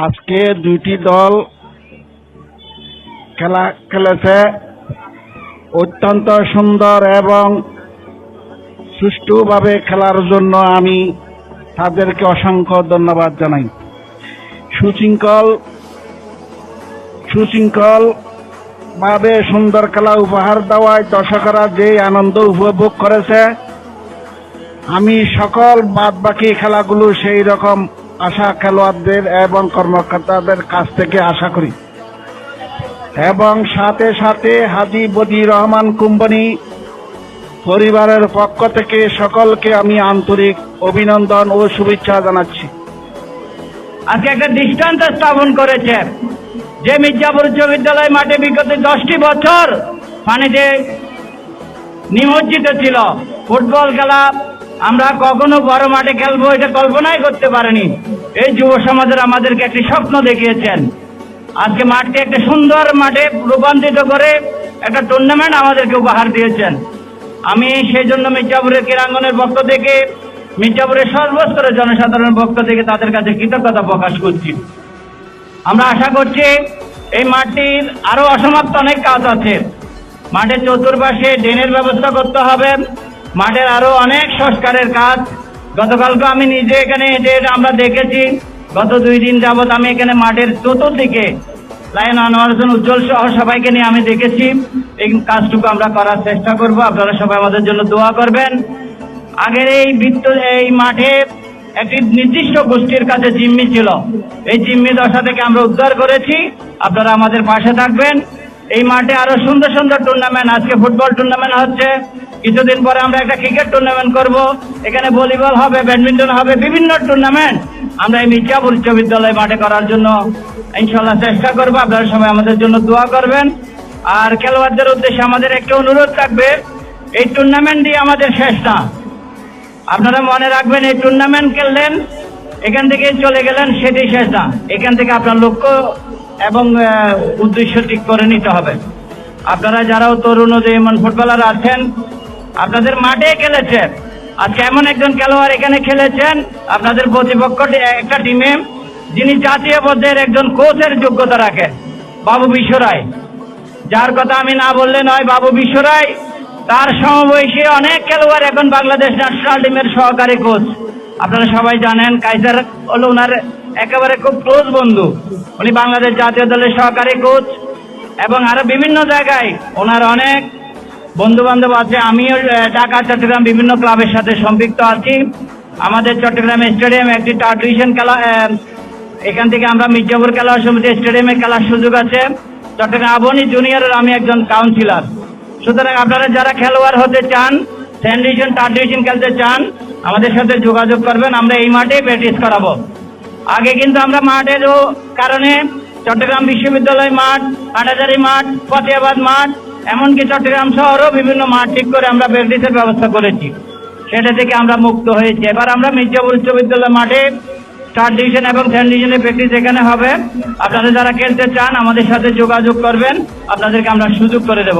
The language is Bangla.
আজকে দুইটি দল খেলা খেলেছে, অত্যন্ত সুন্দর এবং সুষ্ঠুভাবে খেলার জন্য আমি তাদেরকে অসংখ্য ধন্যবাদ জানাই। সুশৃঙ্খল ভাবে সুন্দর খেলা উপহার দেওয়ায় দর্শকরা যে আনন্দ উপভোগ করেছে, আমি সকল বাদবাকি খেলাগুলো সেই রকম আশা খেলোয়াড়দের এবং কর্মকর্তাদের কাছ থেকে আশা করি। এবং সাথে সাথে হাজী বদিউর রহমান কোম্পানি পরিবারের পক্ষ থেকে সকলকে আমি আন্তরিক অভিনন্দন ও শুভেচ্ছা জানাচ্ছি। আজকে একটা দৃষ্টান্ত স্থাপন করেছে যে মির্জাপুর উচ্চ বিদ্যালয় মাঠে বিগত 10টি বছর পানিতে নিমজ্জিত ছিল। ফুটবল খেলা আমরা কখনো বড় মাঠে খেলবো এটা কল্পনাই করতে পারিনি। এই যুব সমাজের আমাদেরকে একটি স্বপ্ন দেখিয়েছেন। আজকে মাঠকে একটা সুন্দর মাঠে রূপান্তরিত করে একটা টুর্নামেন্ট আমাদেরকে উপহার দিয়েছেন। আমি সেই জন্য মির্জাপুরের ক্রীড়াঙ্গনের পক্ষ থেকে, মির্জাপুরের সর্বস্তরের জনসাধারণের পক্ষ থেকে তাদের কাছে কৃতজ্ঞতা প্রকাশ করছি। আমরা আশা করছি এই মাঠটির আরো অসমাপ্ত অনেক কাজ আছে। মাঠের চতুর্পাশে ড্রেনের ব্যবস্থা করতে হবে, মাঠের আরো অনেক সংস্কারের কাজ। গতকালকে আমি নিজে এখানে হেঁটে আমরা দেখেছি। গত 2 দিন যাবৎ আমি এখানে মাঠের চতুর্দিকে লায়ন আনোয়ার হোসেন উজ্জ্বল সহ সবাইকে নিয়ে আমি দেখেছি। এই কাজটুকু আমরা করার চেষ্টা করব। আপনারা সবাই আমাদের জন্য দোয়া করবেন। আগের এই মাঠে একটি নির্দিষ্ট গোষ্ঠীর কাছে জিম্মি ছিল। এই জিম্মি দশা থেকে আমরা উদ্ধার করেছি। আপনারা আমাদের পাশে থাকবেন। এই মাঠে আরো সুন্দর সুন্দর টুর্নামেন্ট, আজকে ফুটবল টুর্নামেন্ট হচ্ছে, কিছুদিন পরে আমরা একটা ক্রিকেট টুর্নামেন্ট করব, এখানে ভলিবল হবে, ব্যাডমিন্টন হবে, বিভিন্ন টুর্নামেন্ট আমরা এই মির্জাপুর উচ্চ বিদ্যালয় মাঠে করার জন্য ইনশাআল্লাহ চেষ্টা করব। আপনারা সবাই আমাদের জন্য দোয়া করবেন। আর খেলোয়াড়দের উদ্দেশ্যে আমাদের একটা অনুরোধ থাকবে, এই টুর্নামেন্ট দিয়ে আমাদের শেষ না। আপনারা মনে রাখবেন, এই টুর্নামেন্ট খেললেন, এখান থেকে চলে গেলেন, সেটাই শেষ না। এখান থেকে আপনার লক্ষ্য এবং উদ্দেশ্য ঠিক করে নিতে হবে। আপনারা যারাও তরুণ উদীয়মান ফুটবলার আছেন, আপনাদের মাঠে খেলেছেন, আজকে এমন একজন খেলোয়াড় এখানে খেলেছেন আপনাদের প্রতিপক্ষ একটা টিমে, যিনি জাতীয় পর্যায়ের একজন কোচের যোগ্যতা রাখেন, বাবু বিশ্বরায়, যার কথা আমি না বললে নয়। বাবু বিশ্বরায়, তার সমবয়সী অনেক খেলোয়াড় এখন বাংলাদেশ ন্যাশনাল টিমের সহকারী কোচ। আপনারা সবাই জানেন, কাইজার হলো ওনার একেবারে খুব ক্লোজ বন্ধু। উনি বাংলাদেশ জাতীয় দলের সহকারী কোচ এবং আরো বিভিন্ন জায়গায় ওনার অনেক বন্ধু বান্ধব আছে। আমিও ঢাকা চট্টগ্রাম বিভিন্ন ক্লাবের সাথে সম্পৃক্ত আছি। আমাদের চট্টগ্রাম স্টেডিয়ামে একটি 3rd ডিভিশন খেলা এখান থেকে আমরা মির্জাপুর খেলা সমিতি স্টেডিয়ামে খেলার সুযোগ আছে। চট্টগ্রাম আবাহনী জুনিয়রের আমি একজন কাউন্সিলর। সুতরাং আপনারা যারা খেলোয়াড় হতে চান, সেকেন্ড ডিভিশন থার্ড ডিভিশন খেলতে চান, আমাদের সাথে যোগাযোগ করবেন। আমরা এই মাঠেই প্র্যাকটিস করাবো। আগে কিন্তু আমরা মাঠের কারণে চট্টগ্রাম বিশ্ববিদ্যালয় মাঠ, হাটাজারি মাঠ, ফতেহাবাদ মাঠ, এমনকি চট্টগ্রাম শহরও বিভিন্ন মাঠ ঠিক করে আমরা প্র্যাকটিসের ব্যবস্থা করেছি। সেটা থেকে আমরা মুক্ত হয়েছি। এবার আমরা মির্জাপুর উচ্চ বিদ্যালয় মাঠে থার্ড ডিভিশন এবং সেকেন্ড ডিভিশনের প্র্যাকটিস এখানে হবে। আপনারা যারা খেলতে চান আমাদের সাথে যোগাযোগ করবেন, আপনাদেরকে আমরা সুযোগ করে দেব।